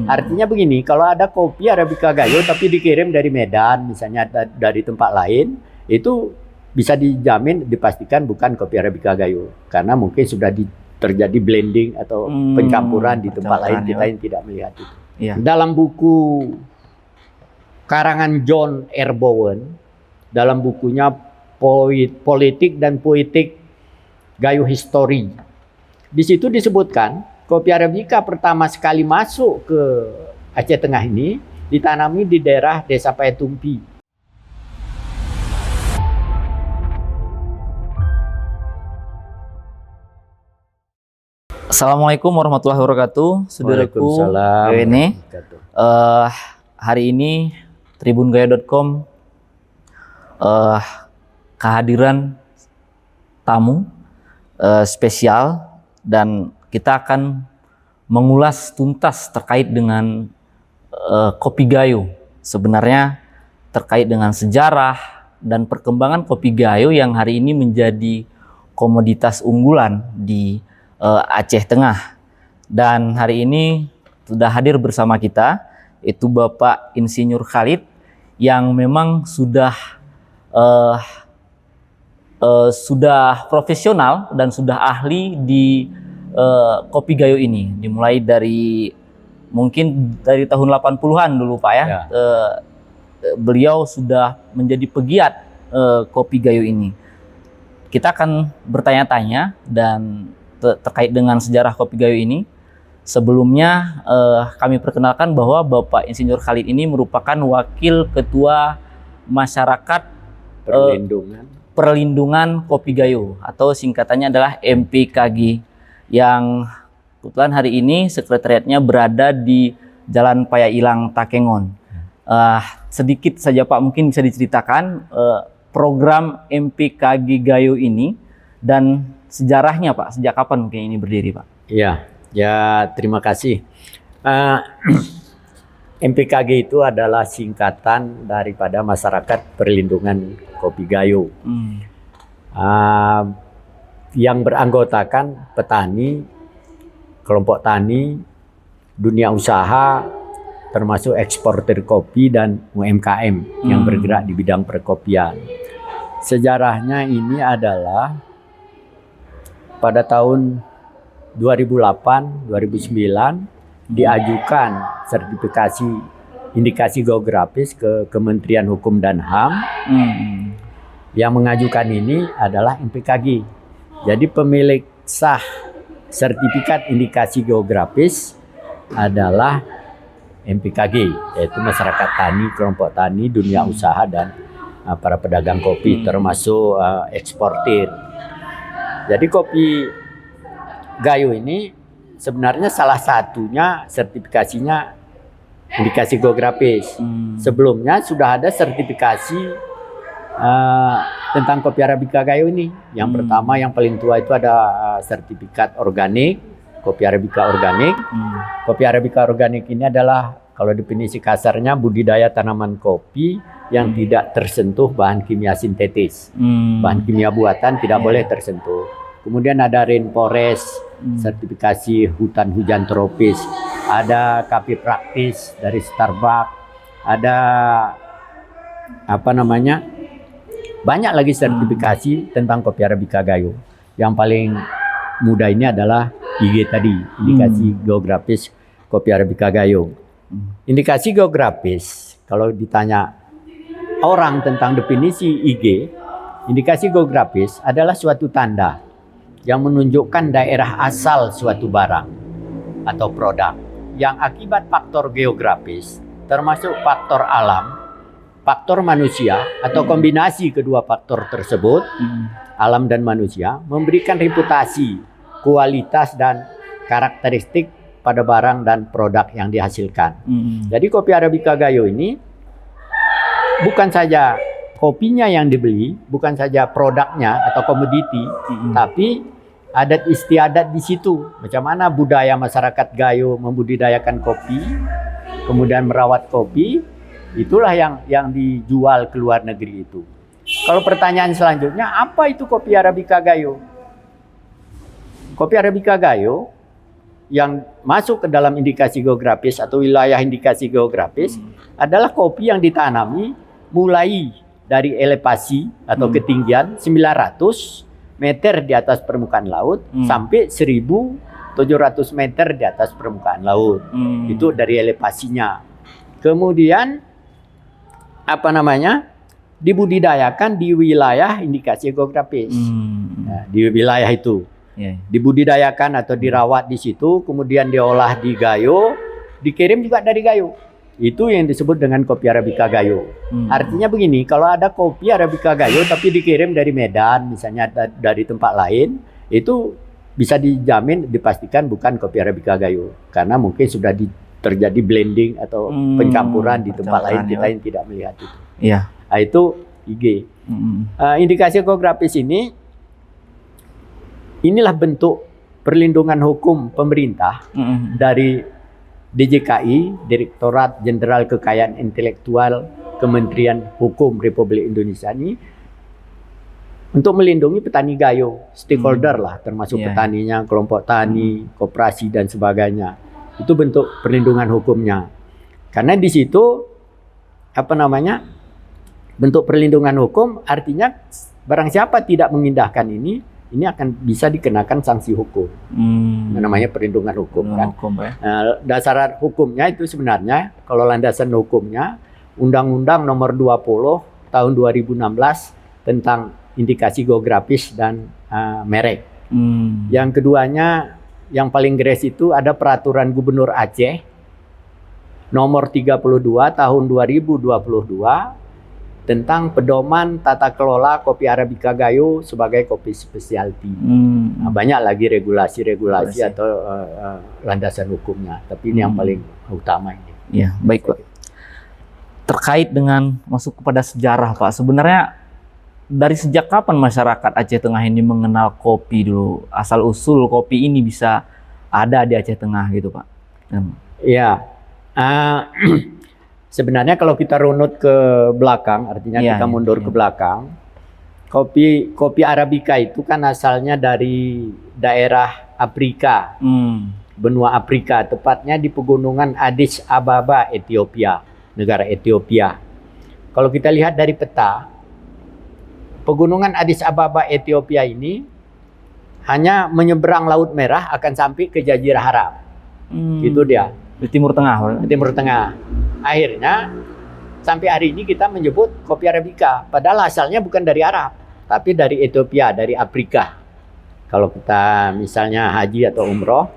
Artinya begini, kalau ada kopi Arabica Gayo tapi dikirim dari Medan, misalnya dari tempat lain, itu bisa dijamin, dipastikan bukan kopi Arabica Gayo. Karena mungkin sudah terjadi blending atau pencampuran di tempat lain, kita yang tidak melihat itu. Iya. Dalam buku karangan John R. Bowen, dalam bukunya Politik dan Poetik Gayo History, di situ disebutkan kopi Arabica pertama sekali masuk ke Aceh Tengah ini ditanami di daerah Desa Payatumpi. Assalamualaikum warahmatullahi wabarakatuh, saudaraku. Ini hari ini tribungayo.com kehadiran tamu spesial, dan kita akan mengulas tuntas terkait dengan kopi Gayo. Sebenarnya terkait dengan sejarah dan perkembangan kopi Gayo yang hari ini menjadi komoditas unggulan di Aceh Tengah. Dan hari ini sudah hadir bersama kita itu Bapak Insinyur Khalid yang memang sudah profesional dan sudah ahli di kopi Gayo ini, dimulai dari mungkin dari tahun 80-an dulu Pak ya. Beliau sudah menjadi pegiat kopi Gayo ini. Kita akan bertanya-tanya dan terkait dengan sejarah kopi Gayo ini. Sebelumnya kami perkenalkan bahwa Bapak Insinyur Khalid ini merupakan Wakil Ketua Masyarakat Perlindungan Kopi Gayo, atau singkatannya adalah MPKG, yang kebetulan hari ini sekretariatnya berada di Jalan Payailang, Takengon. Sedikit saja Pak, mungkin bisa diceritakan program MPKG Gayo ini dan sejarahnya Pak, sejak kapan mungkin ini berdiri Pak? Iya, ya terima kasih. MPKG itu adalah singkatan daripada Masyarakat Perlindungan Kopi Gayo, yang beranggotakan petani, kelompok tani, dunia usaha, termasuk eksportir kopi dan UMKM yang bergerak di bidang perkopian. Sejarahnya ini adalah pada tahun 2008-2009 diajukan sertifikasi indikasi geografis ke Kementerian Hukum dan HAM. Yang mengajukan ini adalah MPKG. Jadi pemilik sah sertifikat indikasi geografis adalah MPKG, yaitu masyarakat tani, kelompok tani, dunia usaha, dan para pedagang kopi, termasuk eksportir. Jadi kopi Gayo ini sebenarnya salah satunya sertifikasinya indikasi geografis. Sebelumnya sudah ada sertifikasi tentang kopi Arabica Gayo ini. Yang pertama, yang paling tua itu ada sertifikat organik, kopi Arabica organik. Kopi Arabica organik ini adalah, kalau definisi kasarnya, budidaya tanaman kopi yang tidak tersentuh bahan kimia sintetis. Bahan kimia buatan tidak boleh tersentuh. Kemudian ada rainforest, sertifikasi hutan hujan tropis. Ada kopi praktis dari Starbucks. Ada banyak lagi sertifikasi tentang kopi Arabica Gayo. Yang paling mudah ini adalah IG tadi, indikasi geografis kopi Arabica Gayo. Indikasi geografis, kalau ditanya orang tentang definisi IG, indikasi geografis adalah suatu tanda yang menunjukkan daerah asal suatu barang atau produk yang akibat faktor geografis, termasuk faktor alam, faktor manusia, atau kombinasi kedua faktor tersebut, alam dan manusia, memberikan reputasi, kualitas, dan karakteristik pada barang dan produk yang dihasilkan. Jadi kopi Arabica Gayo ini bukan saja kopinya yang dibeli, bukan saja produknya atau komoditi, tapi adat istiadat di situ. Macam mana budaya masyarakat Gayo membudidayakan kopi, kemudian merawat kopi, itulah yang dijual ke luar negeri itu. Kalau pertanyaan selanjutnya, apa itu kopi Arabica Gayo? Kopi Arabica Gayo yang masuk ke dalam indikasi geografis atau wilayah indikasi geografis adalah kopi yang ditanami mulai dari elevasi atau ketinggian 900 meter di atas permukaan laut sampai 1.700 meter di atas permukaan laut. Itu dari elevasinya. Kemudian dibudidayakan di wilayah indikasi geografis. Nah, di wilayah itu dibudidayakan atau dirawat di situ, kemudian diolah di Gayo, dikirim juga dari Gayo. Itu yang disebut dengan kopi Arabica Gayo. Artinya begini, kalau ada kopi Arabica Gayo tapi dikirim dari Medan, misalnya dari tempat lain, itu bisa dijamin, dipastikan bukan kopi Arabica Gayo, karena mungkin sudah terjadi blending atau pencampuran di tempat lain, kita yang tidak melihat itu. Iya. Nah, itu IG. Indikasi geografis inilah bentuk perlindungan hukum pemerintah dari DJKI, Direktorat Jenderal Kekayaan Intelektual Kementerian Hukum Republik Indonesia ini, untuk melindungi petani Gayo, stakeholder lah, termasuk petaninya, kelompok tani, koperasi dan sebagainya. Itu bentuk perlindungan hukumnya. Karena di situ bentuk perlindungan hukum artinya barang siapa tidak mengindahkan ini akan bisa dikenakan sanksi hukum. Namanya perlindungan hukum. Kan? Nah, dasar hukumnya itu sebenarnya, kalau landasan hukumnya, Undang-Undang Nomor 20 Tahun 2016 tentang indikasi geografis dan merek. Yang keduanya, yang paling geres itu ada Peraturan Gubernur Aceh Nomor 32 Tahun 2022 tentang pedoman tata kelola kopi Arabica Gayo sebagai kopi spesialty. Nah, banyak lagi regulasi-regulasi atau landasan hukumnya, tapi ini yang paling utama ini. Ya, baik Pak. Terkait dengan masuk kepada sejarah Pak, sebenarnya dari sejak kapan masyarakat Aceh Tengah ini mengenal kopi dulu? Asal usul kopi ini bisa ada di Aceh Tengah gitu Pak? Iya. Sebenarnya kalau kita runut ke belakang, artinya kita mundur ke belakang, kopi Arabica itu kan asalnya dari daerah Afrika, benua Afrika, tepatnya di pegunungan Addis Ababa, Ethiopia, negara Ethiopia. Kalau kita lihat dari peta, pegunungan Addis Ababa, Ethiopia ini hanya menyeberang Laut Merah akan sampai ke Jazirah Arab. Itu dia. Di Timur Tengah. Timur Tengah. Akhirnya sampai hari ini kita menyebut kopi Arabica, padahal asalnya bukan dari Arab, tapi dari Ethiopia, dari Afrika. Kalau kita misalnya haji atau umroh,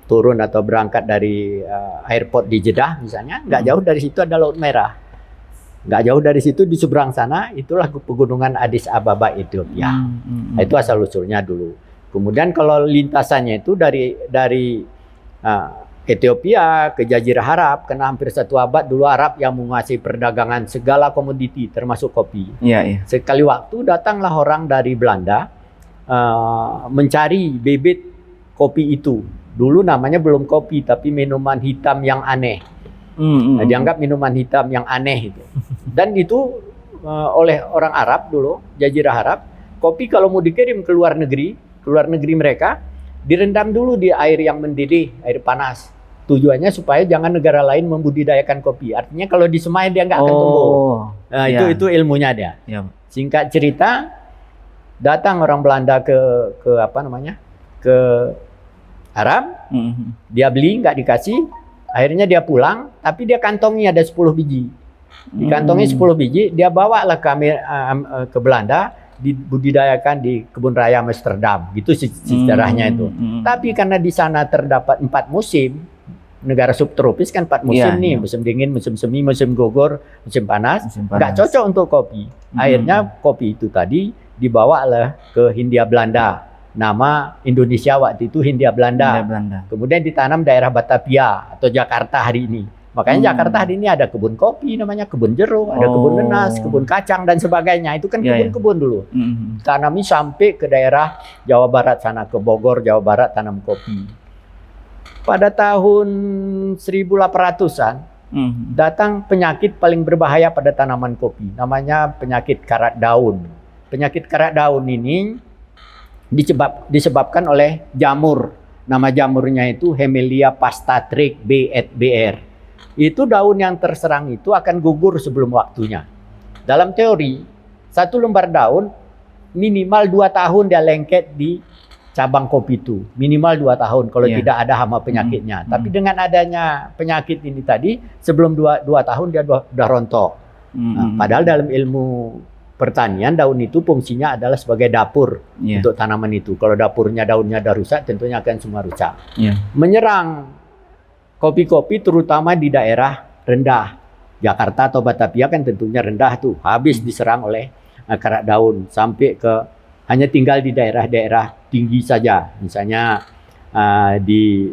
turun atau berangkat dari airport di Jeddah misalnya, nggak jauh dari situ ada Laut Merah. Nggak jauh dari situ di seberang sana, itulah pegunungan Addis Ababa, Ethiopia. Itu asal usulnya dulu. Kemudian kalau lintasannya itu dari Ethiopia ke Jazirah Arab, karena hampir 1 abad dulu Arab yang menguasai perdagangan segala komoditi termasuk kopi. Sekali waktu datanglah orang dari Belanda mencari bibit kopi itu. Dulu namanya belum kopi tapi minuman hitam yang aneh. Nah, dianggap minuman hitam yang aneh itu. Dan itu oleh orang Arab dulu, Jazirah Arab, kopi kalau mau dikirim ke luar negeri mereka direndam dulu di air yang mendidih, air panas. Tujuannya supaya jangan negara lain membudidayakan kopi. Artinya kalau disemai dia nggak akan tumbuh. Nah, itu ilmunya dia. Singkat cerita, datang orang Belanda ke Arab, dia beli nggak dikasih, akhirnya dia pulang, tapi dia kantongi ada 10 biji. Dikantongi 10 biji, dia bawalah ke Belanda, dibudidayakan di kebun raya Amsterdam, gitu sejarahnya itu. Tapi karena di sana terdapat 4 musim, negara subtropis kan 4 musim nih, musim dingin, musim semi, musim gugur, musim panas, nggak cocok untuk kopi. Akhirnya kopi itu tadi dibawalah ke Hindia Belanda. Nama Indonesia waktu itu Hindia Belanda. Kemudian ditanam daerah Batavia atau Jakarta hari ini. Makanya Jakarta hari ini ada kebun kopi namanya, kebun jeruk, ada kebun nanas, kebun kacang dan sebagainya. Itu kan kebun-kebun dulu. Tanami sampai ke daerah Jawa Barat sana, ke Bogor, Jawa Barat tanam kopi. Pada tahun 1800-an datang penyakit paling berbahaya pada tanaman kopi. Namanya penyakit karat daun. Penyakit karat daun ini disebabkan oleh jamur Nama jamurnya itu Hemilia pastatrix B. et br. Itu daun yang terserang itu akan gugur sebelum waktunya. Dalam teori, satu lembar daun minimal 2 tahun dia lengket di cabang kopi itu. Minimal 2 tahun kalau tidak ada hama penyakitnya. Tapi dengan adanya penyakit ini tadi, sebelum 2 tahun dia udah rontok. Nah, padahal dalam ilmu pertanian, daun itu fungsinya adalah sebagai dapur untuk tanaman itu. Kalau dapurnya daunnya udah rusak, tentunya akan semua rusak. Menyerang kopi-kopi terutama di daerah rendah. Jakarta atau Batavia kan tentunya rendah tuh. Habis diserang oleh kerak daun sampai ke hanya tinggal di daerah-daerah tinggi saja. Misalnya di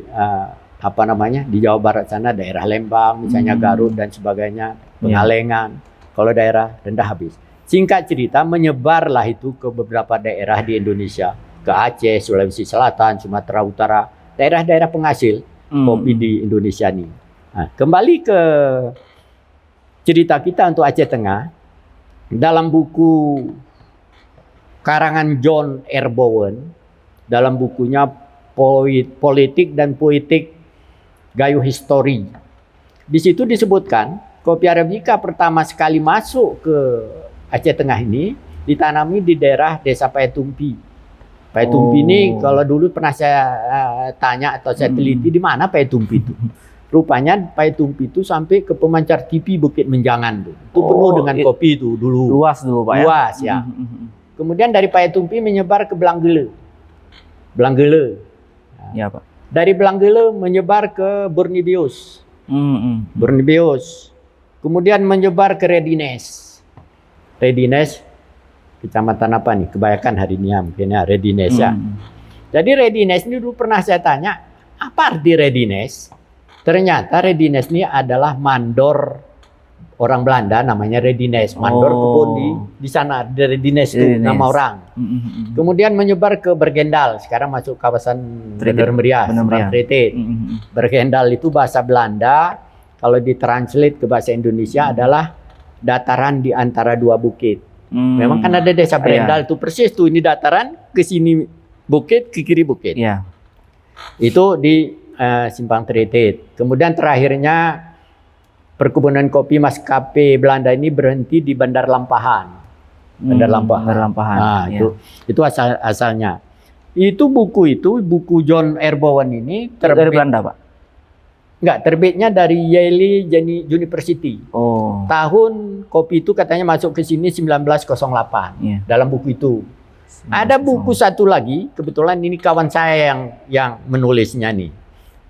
di Jawa Barat sana daerah Lembang, misalnya Garut dan sebagainya, Pengalengan. Kalau daerah rendah habis. Singkat cerita, menyebarlah itu ke beberapa daerah di Indonesia, ke Aceh, Sulawesi Selatan, Sumatera Utara, daerah-daerah penghasil kopi di Indonesia ini. Nah, kembali ke cerita kita untuk Aceh Tengah, dalam buku karangan John R. Bowen, dalam bukunya Politik dan Poetik Gayo History, di situ disebutkan kopi Arabica pertama sekali masuk ke Aceh Tengah ini ditanami di daerah Desa Payatumpi. Payatumpi ini kalau dulu pernah saya tanya atau saya teliti di mana Payatumpi itu. Rupanya Payatumpi itu sampai ke pemancar TV Bukit Menjangan tuh. Itu penuh dengan kopi itu dulu. Luas dulu Pak ya? Luas ya. Kemudian dari Payatumpi menyebar ke Belanggele. Belanggele. Ya Pak. Dari Belanggele menyebar ke Bornebius. Bornebius. Kemudian menyebar ke Redines. Redines, kecamatan apa nih? Kebanyakan hari ini ya, mungkin ya Redines ya. Jadi Redines ini dulu pernah saya tanya, apa arti Redines? Ternyata Redines ini adalah mandor orang Belanda, namanya Redines. Mandor kebun di sana, di Redines itu nama orang. Kemudian menyebar ke Bergendal, sekarang masuk kawasan Bener Meriah, Bergendal itu bahasa Belanda. Kalau ditranslate ke bahasa Indonesia adalah dataran di antara 2 bukit. Memang kan ada desa Berendal itu persis tuh, ini dataran, ke sini bukit, ke kiri bukit. Itu di Simpang Tretet. Kemudian terakhirnya perkebunan kopi maskapai Belanda ini berhenti di Bandar Lampahan. Bandar Lampahan. Nah, itu asalnya. Itu buku John R. Bowen ini dari Belanda Pak? Enggak, terbitnya dari Yale University. Tahun kopi itu katanya masuk ke sini 1908. Dalam buku itu. Ada buku satu lagi, kebetulan ini kawan saya yang menulisnya nih.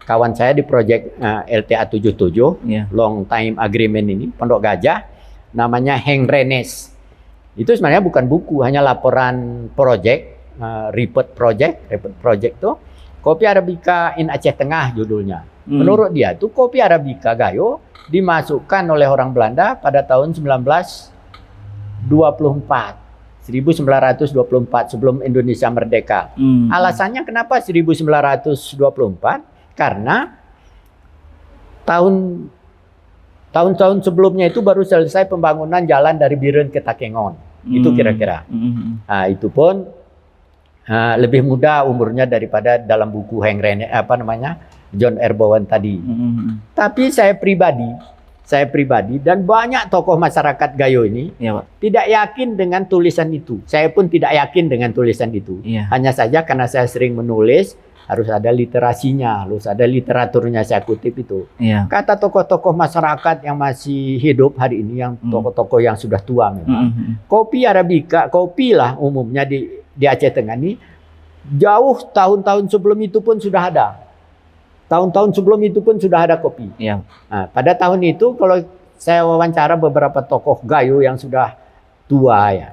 Kawan saya di proyek LTA 77, Long Time Agreement ini, Pondok Gajah, namanya Heng Renes. Itu sebenarnya bukan buku, hanya laporan proyek, report project tuh, Kopi Arabica in Aceh Tengah judulnya. Menurut dia itu kopi Arabica Gayo dimasukkan oleh orang Belanda pada tahun 1924 sebelum Indonesia merdeka. Alasannya kenapa 1924? Karena tahun-tahun sebelumnya itu baru selesai pembangunan jalan dari Biren ke Takengon. Itu kira-kira. Nah, itu pun lebih muda umurnya daripada dalam buku John R. Bowen tadi. Tapi saya pribadi dan banyak tokoh masyarakat Gayo ini tidak yakin dengan tulisan itu. Saya pun tidak yakin dengan tulisan itu. Hanya saja karena saya sering menulis, harus ada literasinya, harus ada literaturnya, saya kutip itu. Kata tokoh-tokoh masyarakat yang masih hidup hari ini, yang tokoh-tokoh yang sudah tua memang. Kopi Arabica, kopi lah umumnya di Aceh Tengah ini, jauh tahun-tahun sebelum itu pun sudah ada. Tahun-tahun sebelum itu pun sudah ada kopi. Nah, pada tahun itu kalau saya wawancara beberapa tokoh Gayo yang sudah tua ya,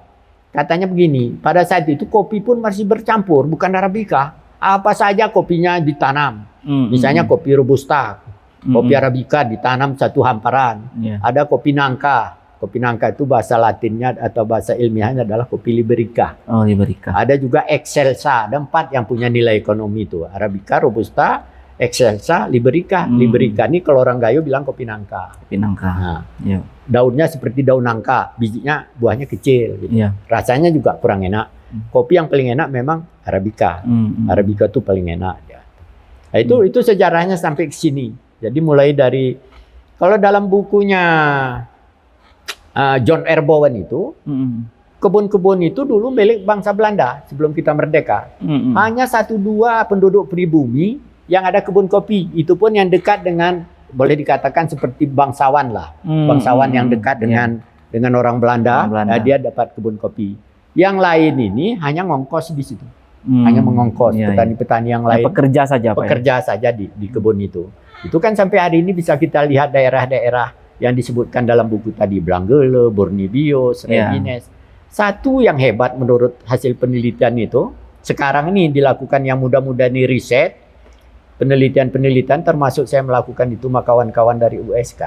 katanya begini, pada saat itu kopi pun masih bercampur, bukan Arabica. Apa saja kopinya ditanam. Misalnya kopi Robusta, kopi Arabica ditanam satu hamparan. Ada kopi nangka. Kopi nangka itu bahasa Latinnya atau bahasa ilmiahnya adalah kopi Liberica. Liberica. Ada juga Excelsa, ada 4 yang punya nilai ekonomi itu. Arabica, Robusta, Excelsa, Liberica. Liberica ini kalau orang Gayo bilang kopi nangka. Kopi nangka. Nah, daunnya seperti daun nangka, bijinya buahnya kecil. Gitu. Rasanya juga kurang enak. Kopi yang paling enak memang Arabica. Arabica itu paling enak. Nah, itu sejarahnya sampai ke sini. Jadi mulai dari kalau dalam bukunya John R. Bowen itu, kebun-kebun itu dulu milik bangsa Belanda sebelum kita merdeka. Hanya 1-2 penduduk pribumi yang ada kebun kopi. Itu pun yang dekat dengan, boleh dikatakan seperti bangsawan lah. Bangsawan yang dekat dengan orang Belanda. Dia dapat kebun kopi. Yang lain ini hanya ngongkos di situ. Hanya mengongkos petani-petani yang lain. Pekerja saja, Pekerja saja di kebun itu. Itu kan sampai hari ini bisa kita lihat daerah-daerah yang disebutkan dalam buku tadi, Blanggele, Borneo, Srebines. Satu yang hebat menurut hasil penelitian itu, sekarang ini dilakukan yang muda-muda ini riset, penelitian-penelitian termasuk saya melakukan itu sama kawan-kawan dari USK.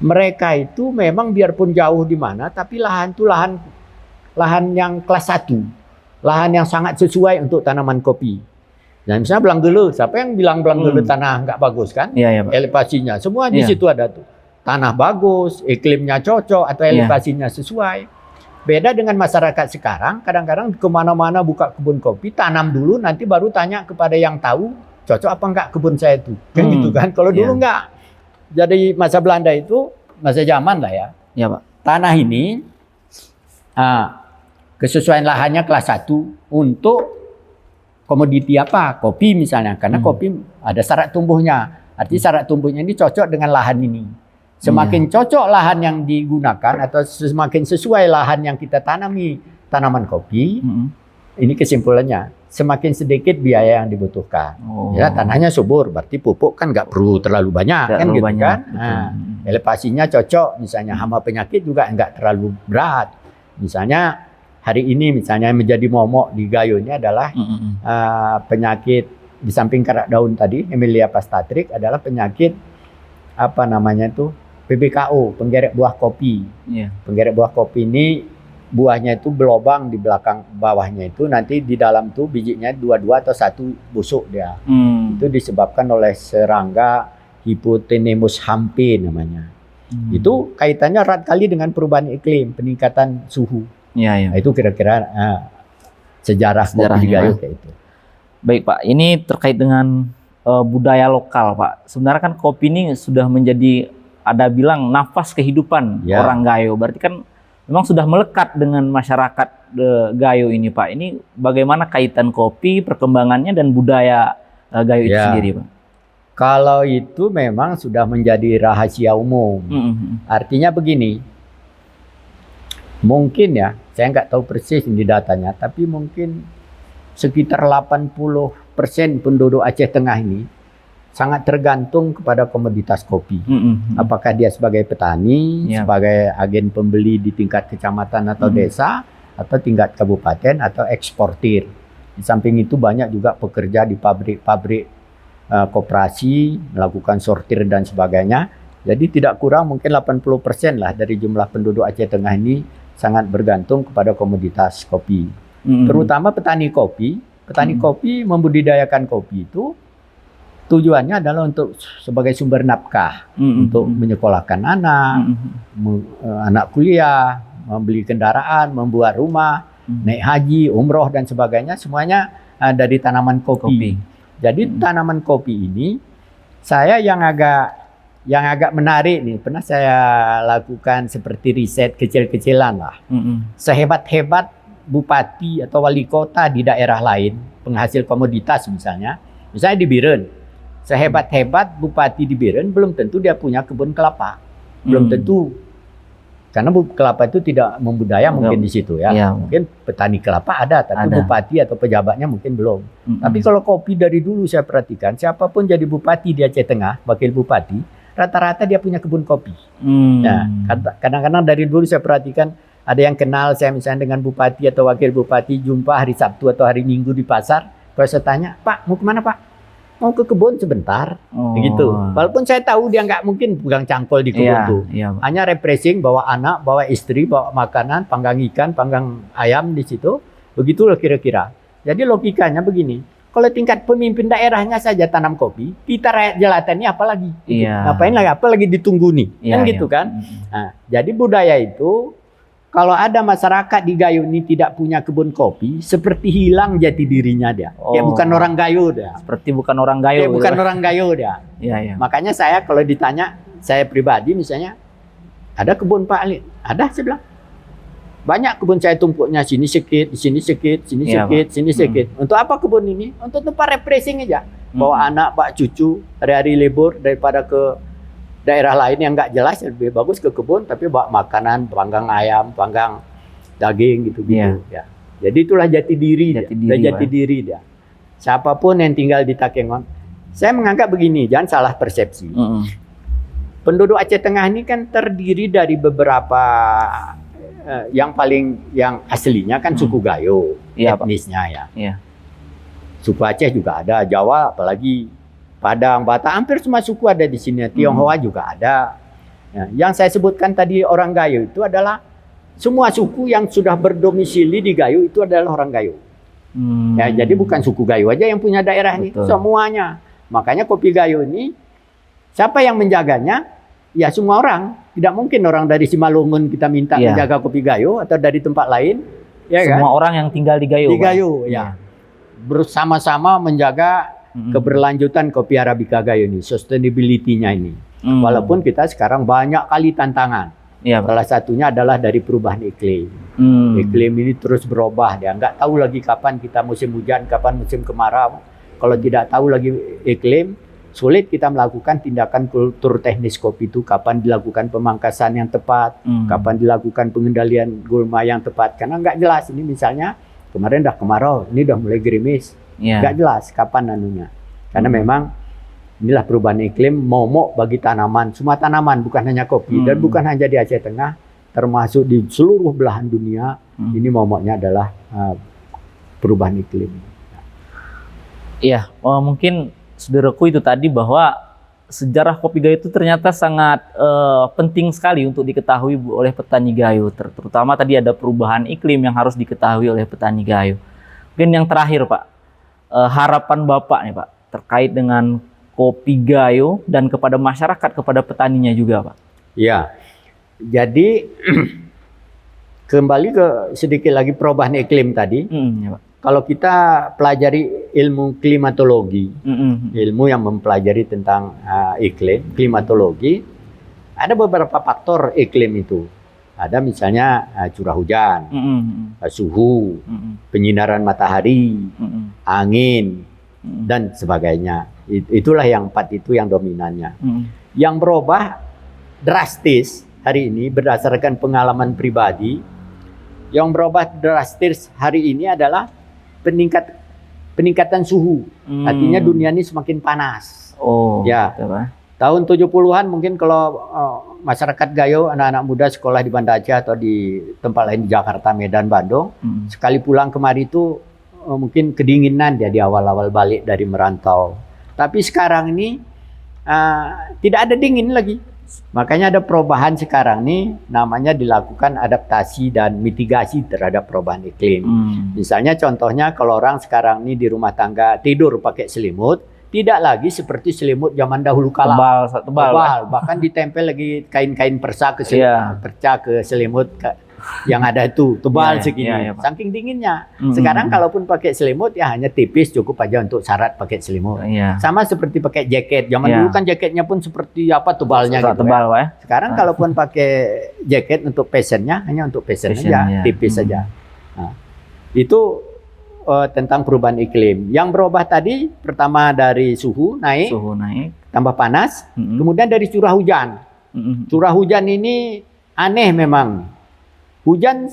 Mereka itu memang biarpun jauh di mana, tapi lahan itu lahan yang kelas 1. Lahan yang sangat sesuai untuk tanaman kopi. Dan misalnya Blanggele, siapa yang bilang Blanggele tanah nggak bagus kan? Elevasinya, semua di situ ada tuh. Tanah bagus, iklimnya cocok, atau elevasinya sesuai. Beda dengan masyarakat sekarang, kadang-kadang kemana-mana buka kebun kopi, tanam dulu, nanti baru tanya kepada yang tahu, cocok apa enggak kebun saya itu. Kan gitu kan, kalau dulu enggak. Jadi masa Belanda itu, masa zaman lah ya. Iya, Pak. Tanah ini, kesesuaian lahannya kelas 1 untuk komoditi apa? Kopi misalnya, karena kopi ada syarat tumbuhnya. Artinya syarat tumbuhnya ini cocok dengan lahan ini. Semakin cocok lahan yang digunakan atau semakin sesuai lahan yang kita tanami tanaman kopi, ini kesimpulannya, semakin sedikit biaya yang dibutuhkan. Ya, tanahnya subur, berarti pupuk kan nggak perlu terlalu banyak, kan gitu kan. Nah, elevasinya cocok, misalnya hama penyakit juga nggak terlalu berat. Misalnya hari ini misalnya yang menjadi momok di Gayo ini adalah penyakit di samping karak daun tadi, Emilia pastatrix adalah penyakit apa namanya itu PBKO, penggeret buah kopi. Penggeret buah kopi ini buahnya itu berlobang di belakang bawahnya itu, nanti di dalam tuh bijinya 2 atau 1 busuk dia. Itu disebabkan oleh serangga Hypotenemus hampe namanya. Itu kaitannya erat kali dengan perubahan iklim, peningkatan suhu. Nah, itu kira-kira sejarah kopi Gayo kayak itu. Baik Pak, ini terkait dengan budaya lokal Pak. Sebenarnya kan kopi ini sudah menjadi, ada bilang, nafas kehidupan orang Gayo. Berarti kan memang sudah melekat dengan masyarakat Gayo ini Pak. Ini bagaimana kaitan kopi, perkembangannya dan budaya Gayo itu sendiri Pak? Kalau itu memang sudah menjadi rahasia umum. Artinya begini, mungkin ya, saya nggak tahu persis di datanya, tapi mungkin sekitar 80% penduduk Aceh Tengah ini sangat tergantung kepada komoditas kopi. Apakah dia sebagai petani, sebagai agen pembeli di tingkat kecamatan atau desa, atau tingkat kabupaten, atau eksportir. Di samping itu banyak juga pekerja di pabrik-pabrik koperasi, melakukan sortir dan sebagainya. Jadi tidak kurang mungkin 80% lah dari jumlah penduduk Aceh Tengah ini sangat bergantung kepada komoditas kopi. Terutama petani kopi. Petani kopi, membudidayakan kopi itu tujuannya adalah untuk sebagai sumber nafkah, untuk menyekolahkan anak, anak kuliah, membeli kendaraan, membuat rumah, naik haji, umroh dan sebagainya, semuanya dari tanaman kopi. Jadi tanaman kopi ini saya yang agak menarik nih, pernah saya lakukan seperti riset kecil-kecilan lah. Sehebat-hebat bupati atau wali kota di daerah lain, penghasil komoditas misalnya di Biren, sehebat-hebat bupati di Biren belum tentu dia punya kebun kelapa, belum tentu, karena kelapa itu tidak membudaya mungkin di situ ya. Mungkin petani kelapa ada, tapi bupati atau pejabatnya mungkin belum. Tapi kalau kopi dari dulu saya perhatikan, siapapun jadi bupati di Aceh Tengah, wakil bupati, rata-rata dia punya kebun kopi. Nah, kadang-kadang dari dulu saya perhatikan, ada yang kenal saya misalnya dengan bupati atau wakil bupati, jumpa hari Sabtu atau hari Minggu di pasar. Kalau saya tanya, Pak mau kemana Pak? Mau ke kebun sebentar, begitu. Walaupun saya tahu dia nggak mungkin pegang cangkol di kebun tuh. Hanya refreshing, bawa anak, bawa istri, bawa makanan, panggang ikan, panggang ayam di situ. Begitulah kira-kira. Jadi logikanya begini. Kalau tingkat pemimpin daerahnya saja tanam kopi, kita rakyat jelata ini apalagi? Ngapain lagi? Apalagi ditunggu nih? Kan gitu kan? Nah, jadi budaya itu kalau ada masyarakat di Gayo ini tidak punya kebun kopi, seperti hilang jati dirinya dia. Kayak Oh. bukan orang Gayo dia. Seperti bukan orang Gayo. Kayak gitu, bukan Pak. orang Gayo dia. Iya, iya. Makanya saya kalau ditanya, saya pribadi misalnya, ada kebun Pak Ali? Ada, saya bilang. Banyak kebun saya tumpuknya, sini sedikit, sini sedikit, sini Iya, sedikit, Pak. sini sedikit. Untuk apa kebun ini? Untuk tempat refreshing aja. Bawa anak, pak cucu, hari-hari libur daripada ke daerah lain yang nggak jelas, lebih bagus ke kebun, tapi bawa makanan, panggang ayam, panggang daging gitu-gitu. Ya. Jadi itulah jati diri Jati dia. diri, Jati Pak. diri dia. Siapapun yang tinggal di Takengon, saya menganggap begini, jangan salah persepsi. Penduduk Aceh Tengah ini kan terdiri dari beberapa yang aslinya kan suku Gayo, Iya, Pak. etnisnya ya. Iya. Suku Aceh juga ada, Jawa apalagi Padang, Batak, hampir semua suku ada di sini. Tionghoa juga ada. Ya, yang saya sebutkan tadi orang Gayo itu adalah semua suku yang sudah berdomisili di Gayo itu adalah orang Gayo. Ya, jadi bukan suku Gayo aja yang punya daerah ini, Betul. semuanya. Makanya kopi Gayo ini siapa yang menjaganya? Ya semua orang. Tidak mungkin orang dari Simalungun kita minta Iya. menjaga kopi Gayo atau dari tempat lain. Ya kan? Semua orang yang tinggal di Gayo. Di Pak. Gayo, ya. Bersama-sama menjaga keberlanjutan kopi Arabica Gayo ini, sustainability-nya ini. Walaupun kita sekarang banyak kali tantangan. Iya, Pak. Salah satunya adalah dari perubahan iklim. Iklim ini terus berubah, dia nggak tahu lagi kapan kita musim hujan, kapan musim kemarau. Kalau tidak tahu lagi iklim, sulit kita melakukan tindakan kultur teknis kopi itu, kapan dilakukan pemangkasan yang tepat, kapan dilakukan pengendalian gulma yang tepat, karena nggak jelas. Ini misalnya kemarin udah kemarau, ini udah mulai gerimis, Iya. nggak jelas kapan anunya. Karena memang inilah perubahan iklim momok bagi tanaman, semua tanaman, bukan hanya kopi dan bukan hanya di Aceh Tengah, termasuk di seluruh belahan dunia. Ini momoknya adalah perubahan iklim. Iya, mungkin saudaraku itu tadi bahwa sejarah kopi Gayo itu ternyata sangat penting sekali untuk diketahui oleh petani Gayo. Terutama tadi ada perubahan iklim yang harus diketahui oleh petani Gayo. Mungkin yang terakhir, Pak, harapan Bapak nih, Pak, terkait dengan kopi Gayo dan kepada masyarakat, kepada petaninya juga, Pak. Ya, jadi kembali ke sedikit lagi perubahan iklim tadi. Ya, Pak. Kalau kita pelajari ilmu klimatologi, ilmu yang mempelajari tentang iklim, klimatologi, ada beberapa faktor iklim itu. Ada misalnya curah hujan, suhu, penyinaran matahari, angin, dan sebagainya. Itulah yang 4 itu yang dominannya. Yang berubah drastis hari ini berdasarkan pengalaman pribadi, yang berubah drastis hari ini adalah peningkatan suhu. Artinya dunia ini semakin panas. Oh, ya. gitu, Pak. Tahun 70-an mungkin kalau masyarakat Gayo, anak-anak muda sekolah di Banda Aceh atau di tempat lain di Jakarta, Medan, Bandung, sekali pulang kemari itu mungkin kedinginan dia di awal-awal balik dari merantau. Tapi sekarang ini tidak ada dingin lagi. Makanya ada perubahan sekarang nih, namanya dilakukan adaptasi dan mitigasi terhadap perubahan iklim. Misalnya contohnya kalau orang sekarang ini di rumah tangga tidur pakai selimut, tidak lagi seperti selimut zaman dahulu kala. Tebal. Bahkan ditempel lagi kain-kain perca ke selimut yang ada itu tebal segini. Pak. Saking dinginnya. Sekarang kalaupun pakai selimut ya hanya tipis, cukup aja untuk syarat pakai selimut. Sama seperti pakai jaket. Zaman dulu kan jaketnya pun seperti apa tebalnya gitu. Tebal, Pak. Sekarang kalaupun pakai jaket untuk passionnya hanya untuk passion aja, tipis saja. Nah, itu tentang perubahan iklim. Yang berubah tadi pertama dari suhu naik, tambah panas, kemudian dari curah hujan. Curah hujan ini aneh memang. Hujan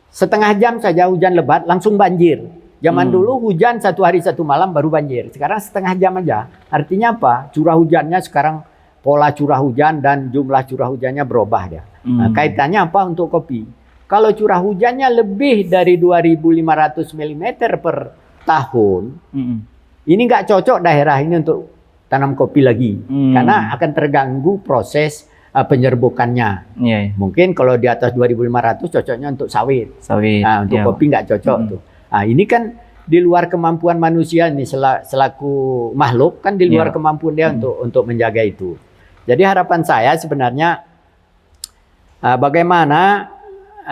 setengah jam saja hujan lebat langsung banjir. Zaman dulu hujan 1 hari 1 malam baru banjir. Sekarang setengah jam aja. Artinya apa? Curah hujannya sekarang pola curah hujan dan jumlah curah hujannya berubah dia. Nah, kaitannya apa untuk kopi? Kalau curah hujannya lebih dari 2.500 mm per tahun, ini nggak cocok daerah ini untuk tanam kopi lagi. Karena akan terganggu proses penyerbukannya. Mungkin kalau di atas 2.500 cocoknya untuk sawit. Nah, untuk kopi nggak cocok tuh. Nah, ini kan di luar kemampuan manusia nih selaku makhluk kan di luar kemampuan dia untuk menjaga itu. Jadi harapan saya sebenarnya bagaimana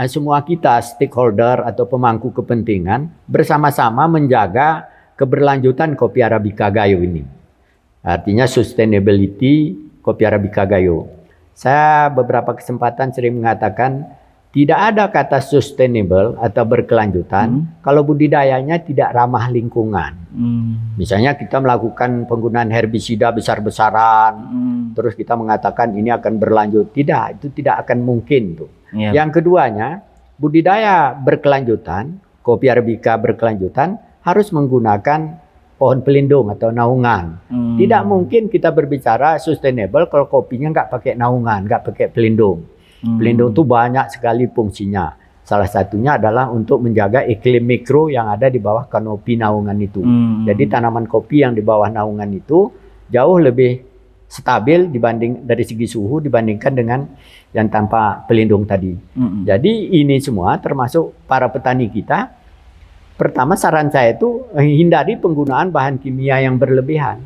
semua kita stakeholder atau pemangku kepentingan bersama-sama menjaga keberlanjutan kopi Arabica Gayo ini. Artinya sustainability kopi Arabica Gayo. Saya beberapa kesempatan sering mengatakan tidak ada kata sustainable atau berkelanjutan kalau budidayanya tidak ramah lingkungan. Misalnya kita melakukan penggunaan herbisida besar-besaran, terus kita mengatakan ini akan berlanjut. Tidak, itu tidak akan mungkin tuh. Yang keduanya, budidaya berkelanjutan, kopi Arabica berkelanjutan harus menggunakan pohon pelindung atau naungan. Tidak mungkin kita berbicara sustainable kalau kopinya nggak pakai naungan, nggak pakai pelindung. Pelindung itu banyak sekali fungsinya. Salah satunya adalah untuk menjaga iklim mikro yang ada di bawah kanopi naungan itu. Jadi tanaman kopi yang di bawah naungan itu jauh lebih stabil dibanding dari segi suhu dibandingkan dengan yang tanpa pelindung tadi. Jadi ini semua termasuk para petani kita. Pertama saran saya itu hindari penggunaan bahan kimia yang berlebihan.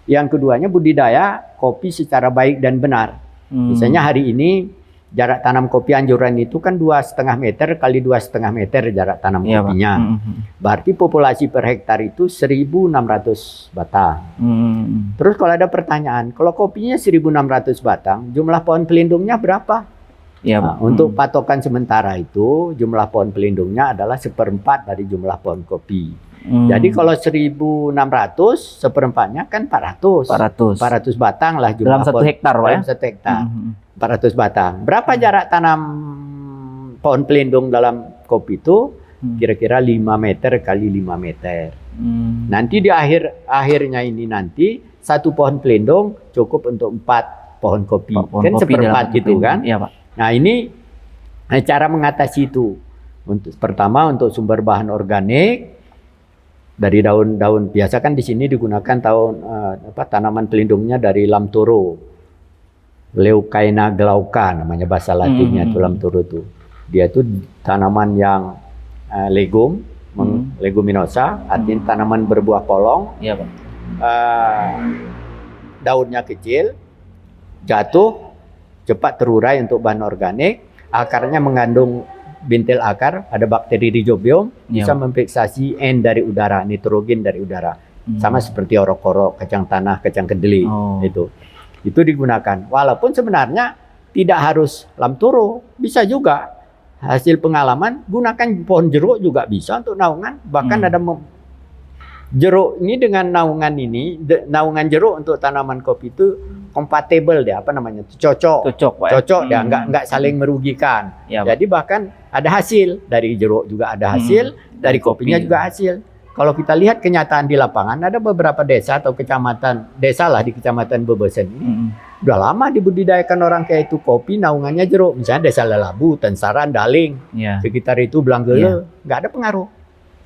Yang keduanya budidaya kopi secara baik dan benar. Misalnya hari ini jarak tanam kopi anjuran itu kan 2,5 meter kali 2,5 meter jarak tanam kopinya. Berarti populasi per hektar itu 1.600 batang. Terus kalau ada pertanyaan, kalau kopinya 1.600 batang, jumlah pohon pelindungnya berapa? Untuk patokan sementara itu, jumlah pohon pelindungnya adalah 1/4 dari jumlah pohon kopi. Jadi kalau 1.600, 1/4-nya kan 400 batang lah jumlah dalam 1 hektar, Pak, dalam 1 hektar. 400 batang. Berapa jarak tanam pohon pelindung dalam kopi itu? Kira-kira 5 meter kali 5 meter. Nanti di akhirnya ini nanti 1 pohon pelindung cukup untuk 4 pohon kopi. Kan 1/4 gitu kan? Iya, Pak. Nah ini cara mengatasi itu. Pertama untuk sumber bahan organik dari daun-daun biasa kan di sini digunakan tanaman pelindungnya dari lamtoro. Leucaena glauca namanya bahasa Latinnya itu lamtoro itu. Dia itu tanaman yang leguminosa, artinya tanaman berbuah polong. Iya, Pak. Daunnya kecil, jatuh, cepat terurai untuk bahan organik. Akarnya mengandung bintil akar, ada bakteri rhizobium, bisa memfiksasi N dari udara, nitrogen dari udara. Sama seperti orok-orok, kacang tanah, kacang kedelai itu digunakan. Walaupun sebenarnya tidak harus lamtoro, bisa juga. Hasil pengalaman gunakan pohon jeruk juga bisa untuk naungan. Bahkan ada jeruk ini dengan naungan ini, naungan jeruk untuk tanaman kopi itu compatible dia, cocok dia, nggak saling merugikan. Jadi bahkan ada hasil dari jeruk juga ada hasil, dari kopinya juga hasil. Kalau kita lihat kenyataan di lapangan, ada beberapa desa atau kecamatan, desa lah di kecamatan Bebesen ini, udah lama dibudidayakan orang kayak itu kopi, naungannya jeruk. Misalnya desa Lelabu, Tensaran, Daling, sekitar itu Belanggele, nggak ada pengaruh.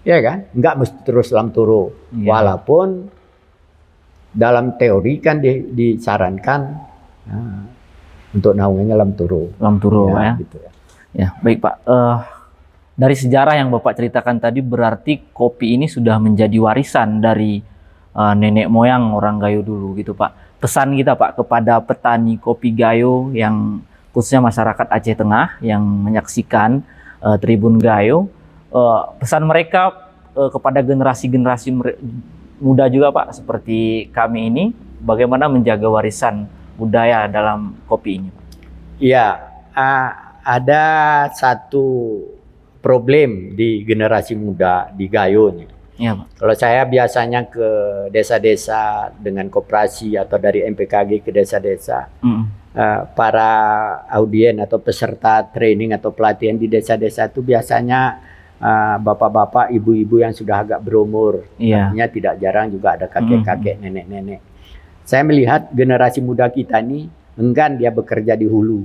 Ya kan? Nggak mesti terus lamtoro. Walaupun dalam teori kan disarankan untuk naungannya lamtoro. Ya. Gitu ya. Ya, baik Pak. Dari sejarah yang Bapak ceritakan tadi berarti kopi ini sudah menjadi warisan dari nenek moyang orang Gayo dulu gitu Pak. Pesan kita Pak kepada petani kopi Gayo yang khususnya masyarakat Aceh Tengah yang menyaksikan Tribun Gayo, pesan mereka kepada generasi-generasi muda juga Pak seperti kami ini bagaimana menjaga warisan budaya dalam kopi ini Pak? Iya, ada satu problem di generasi muda di Gayo nih. Ya, Pak. Kalau saya biasanya ke desa-desa dengan koperasi atau dari MPKG ke desa-desa, para audien atau peserta training atau pelatihan di desa-desa itu biasanya bapak-bapak, ibu-ibu yang sudah agak berumur. Artinya tidak jarang juga ada kakek-kakek, nenek-nenek. Saya melihat generasi muda kita ini enggan dia bekerja di hulu.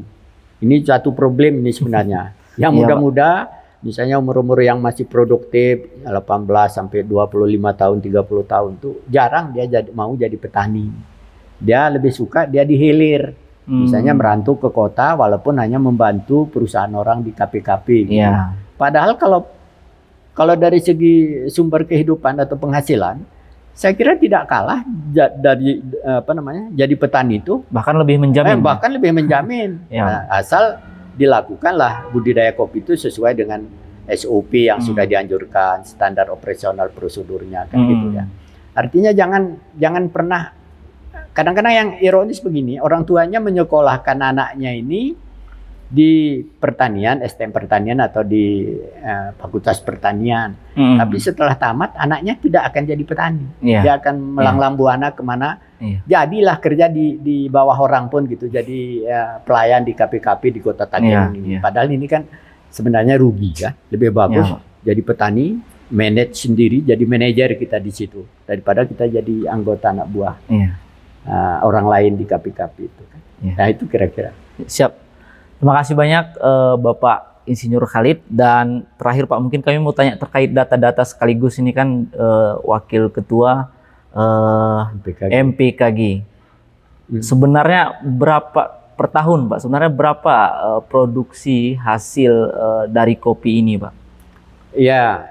Ini satu problem ini sebenarnya. Yang muda-muda, misalnya umur-umur yang masih produktif, 18 sampai 25 tahun, 30 tahun tuh jarang dia mau jadi petani. Dia lebih suka dia dihilir. Misalnya merantau ke kota walaupun hanya membantu perusahaan orang di KPKP. Gitu. Padahal kalau dari segi sumber kehidupan atau penghasilan, saya kira tidak kalah dari jadi petani itu. Bahkan lebih menjamin. Bahkan lebih menjamin. Asal dilakukanlah budidaya kopi itu sesuai dengan SOP yang sudah dianjurkan, standar operasional prosedurnya kan gitu ya. Artinya jangan pernah, kadang-kadang yang ironis begini, orang tuanya menyekolahkan anaknya ini di pertanian, STM pertanian atau di fakultas pertanian. Tapi setelah tamat anaknya tidak akan jadi petani. Dia akan melanglang buana kemana. Jadilah kerja di bawah orang pun gitu. Jadi pelayan di KPKP di Kota Tangerang ini. Padahal ini kan sebenarnya rugi ya. Lebih bagus jadi petani, manage sendiri, jadi manajer kita di situ daripada kita jadi anggota anak buah orang lain di KPKP itu kan. Nah itu kira-kira. Siap. Terima kasih banyak Bapak Insinyur Khalid. Dan terakhir Pak, mungkin kami mau tanya terkait data-data sekaligus ini kan Wakil Ketua MPKG. Sebenarnya berapa per tahun Pak? Sebenarnya berapa produksi hasil dari kopi ini Pak? Ya,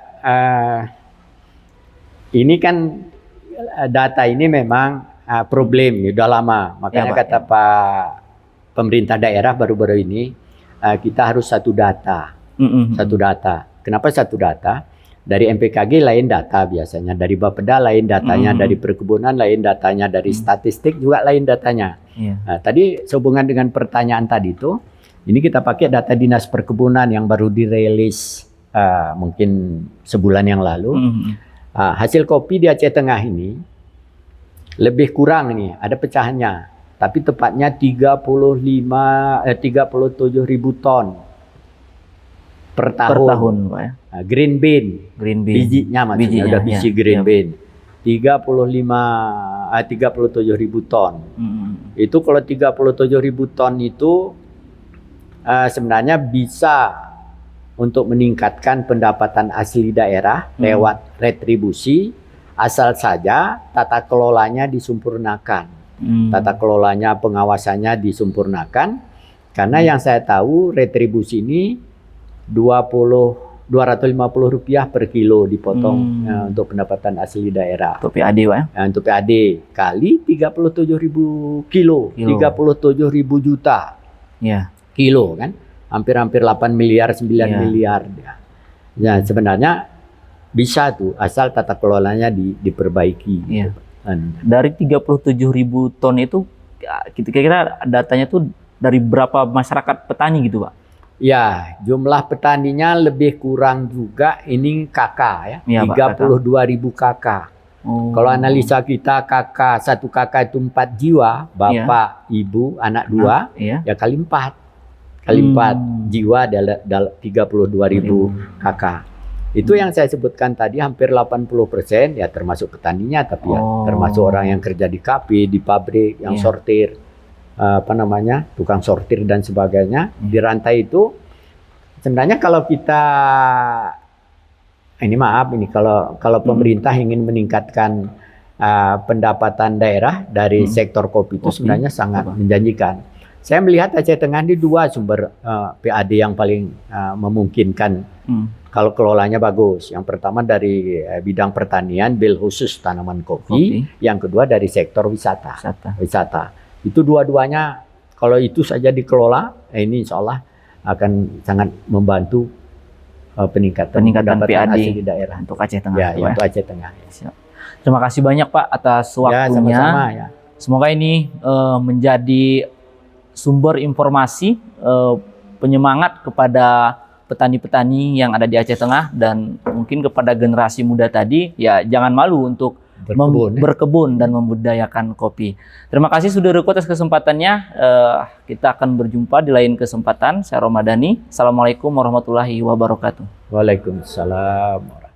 ini kan data ini memang problem sudah lama. Makanya kata Pak pemerintah daerah baru-baru ini kita harus satu data. Satu data. Kenapa satu data? Dari MPKG lain data biasanya, dari Bapeda lain datanya, dari perkebunan lain datanya, dari statistik juga lain datanya. Nah, tadi sehubungan dengan pertanyaan tadi itu, ini kita pakai data Dinas Perkebunan yang baru dirilis mungkin sebulan yang lalu. Hasil kopi di Aceh Tengah ini lebih kurang nih, ada pecahannya. Tapi tepatnya 37.000 ton per tahun. Pak ya. Green bean. Bijinya maksudnya udah biji green bean. 37.000 ton. Itu kalau 37.000 ton itu sebenarnya bisa untuk meningkatkan pendapatan asli daerah lewat retribusi, asal saja tata kelolanya disempurnakan. Tata kelolanya, pengawasannya disempurnakan. Karena yang saya tahu retribusi ini 250 rupiah per kilo dipotong untuk pendapatan asli daerah. Untuk PAD Pak ya? Untuk PAD kali 37.000 kilo. 37.000 juta kilo kan. Hampir-hampir 8 miliar, 9 miliar. Ya, sebenarnya bisa tuh asal tata kelolanya diperbaiki. Gitu. Dari 37.000 ton itu kira-kira datanya tuh dari berapa masyarakat petani gitu Pak? Ya, jumlah petaninya lebih kurang juga ini kakak ya, 32.000 kakak. Kalau analisa kita kakak, satu kakak itu 4 jiwa, bapak, ibu, anak 2, ya kali 4. Kali 4 jiwa adalah 32.000 kakak. Itu yang saya sebutkan tadi hampir 80% ya termasuk petaninya, tapi ya termasuk orang yang kerja di kafe, di pabrik, yang sortir, tukang sortir dan sebagainya. Di rantai itu sebenarnya kalau kita kalau pemerintah ingin meningkatkan pendapatan daerah dari sektor kopi itu sebenarnya sangat menjanjikan. Saya melihat Aceh Tengah ini 2 sumber PAD yang paling memungkinkan. Kalau kelolanya bagus. Yang pertama dari bidang pertanian, bil khusus tanaman kopi. Yang kedua dari sektor wisata. Itu dua-duanya kalau itu saja dikelola, ini insya Allah akan sangat membantu peningkatan PAD asli di daerah untuk Aceh Tengah. Ya, untuk Aceh Tengah. Terima kasih banyak Pak atas waktunya. Sama-sama, ya. Semoga ini menjadi sumber informasi penyemangat kepada petani-petani yang ada di Aceh Tengah, dan mungkin kepada generasi muda tadi ya jangan malu untuk berkebun dan membudidayakan kopi. Terima kasih Saudaraku atas kesempatannya. Kita akan berjumpa di lain kesempatan. Saya Romadani. Assalamualaikum warahmatullahi wabarakatuh. Waalaikumsalam.